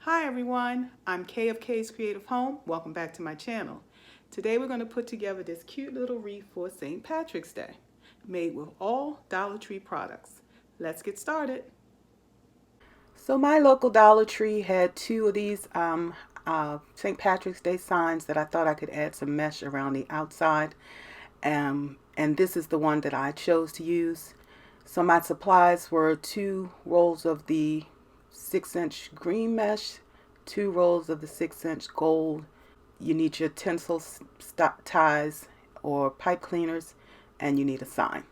Hi everyone, I'm Kay of Kay's Creative Home. Welcome back to my channel. Today we're going to put together this cute little wreath for St. Patrick's Day, made with all Dollar Tree products. Let's get started. So my local Dollar Tree had two of these St. Patrick's Day signs that I thought I could add some mesh around the outside. And this is the one that I chose to use. So my supplies were 2 rolls of the 6-inch green mesh, 2 rolls of the 6-inch gold. You need your tinsel ties or pipe cleaners, and you need a sign.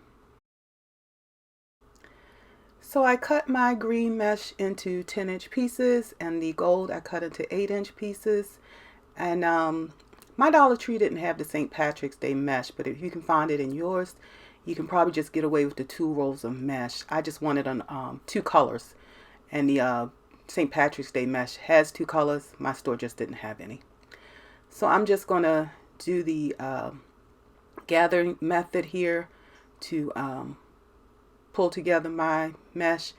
So I cut my green mesh into 10-inch pieces, and the gold I cut into 8-inch pieces. And my Dollar Tree didn't have the St. Patrick's Day mesh, but if you can find it in yours, you can probably just get away with the 2 rolls of mesh. I just wanted on 2 colors, and the St. Patrick's Day mesh has 2 colors. My store just didn't have any. So I'm just going to do the gathering method here to pull together my mesh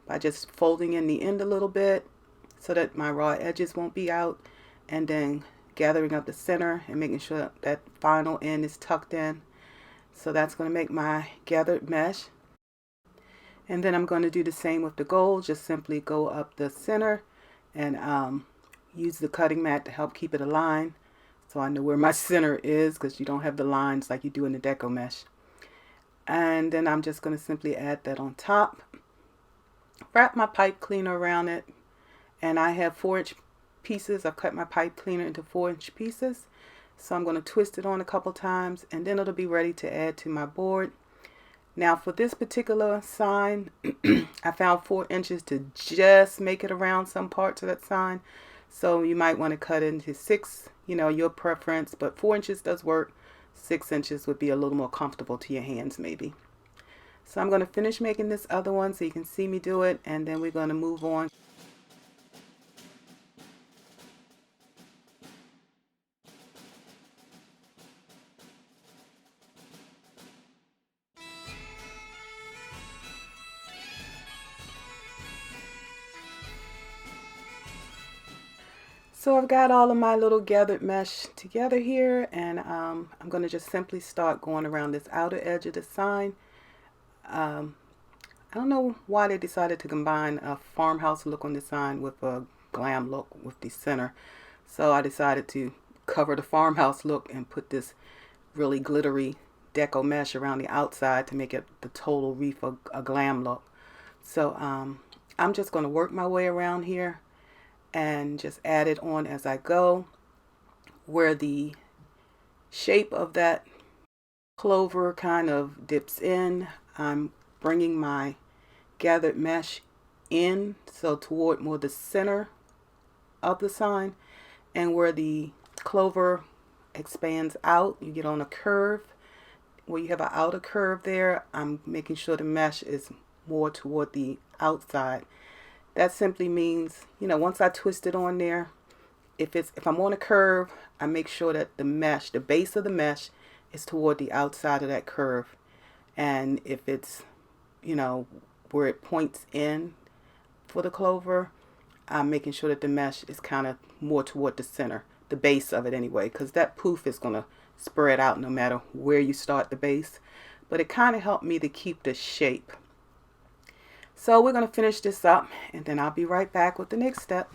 by just folding in the end a little bit so that my raw edges won't be out, and then gathering up the center and making sure that final end is tucked in. So that's going to make my gathered mesh. And then I'm going to do the same with the gold. Just simply go up the center and use the cutting mat to help keep it aligned, so I know where my center is, because you don't have the lines like you do in the deco mesh. And then I'm just going to simply add that on top. Wrap my pipe cleaner around it, and I have 4-inch pieces. I've cut my pipe cleaner into 4-inch pieces. So I'm going to twist it on a couple times, and then it'll be ready to add to my board. Now for this particular sign, I found 4 inches to just make it around some parts of that sign. So you might want to cut into 6, your preference, but 4 inches does work. 6 inches would be a little more comfortable to your hands maybe. So I'm going to finish making this other one so you can see me do it, and then we're going to move on. So I've got all of my little gathered mesh together here, and I'm going to just simply start going around this outer edge of the sign. I don't know why they decided to combine a farmhouse look on the sign with a glam look with the center. So I decided to cover the farmhouse look and put this really glittery deco mesh around the outside to make it the total wreath, a glam look. So I'm just going to work my way around here and just add it on as I go. Where the shape of that clover kind of dips in, I'm bringing my gathered mesh in, so toward more the center of the sign, and where the clover expands out, you get on a curve. Where you have an outer curve there, I'm making sure the mesh is more toward the outside. That simply means, once I twist it on there, if I'm on a curve, I make sure that the mesh, the base of the mesh, is toward the outside of that curve. And if it's, where it points in for the clover, I'm making sure that the mesh is kind of more toward the center, the base of it anyway, because that poof is going to spread out no matter where you start the base. But it kind of helped me to keep the shape. So we're going to finish this up, and then I'll be right back with the next step.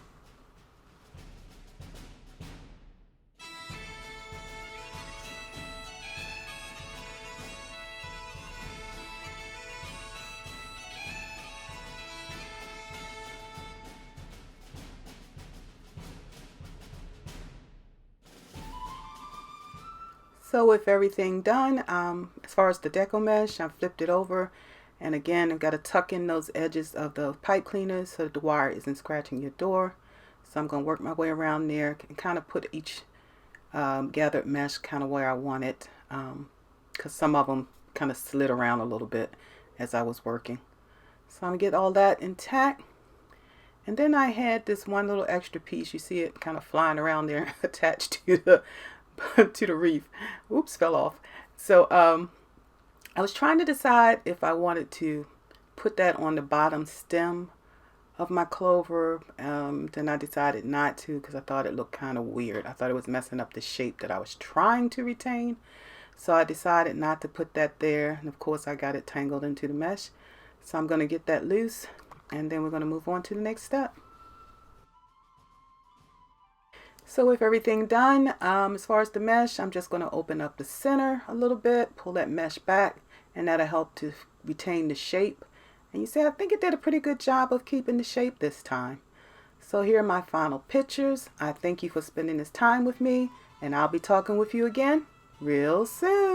So with everything done, as far as the deco mesh, I flipped it over. And again, I've got to tuck in those edges of the pipe cleaners so that the wire isn't scratching your door. So I'm going to work my way around there and kind of put each gathered mesh kind of where I want it, because some of them kind of slid around a little bit as I was working. So I'm going to get all that intact. And then I had this one little extra piece. You see it kind of flying around there attached to the to the wreath. Oops, fell off. So I was trying to decide if I wanted to put that on the bottom stem of my clover. Then I decided not to because I thought it looked kind of weird. I thought it was messing up the shape that I was trying to retain. So I decided not to put that there. And of course I got it tangled into the mesh. So I'm going to get that loose and then we're going to move on to the next step. So with everything done, as far as the mesh, I'm just going to open up the center a little bit, pull that mesh back, and that'll help to retain the shape. And you see, I think it did a pretty good job of keeping the shape this time. So here are my final pictures. I thank you for spending this time with me, and I'll be talking with you again real soon.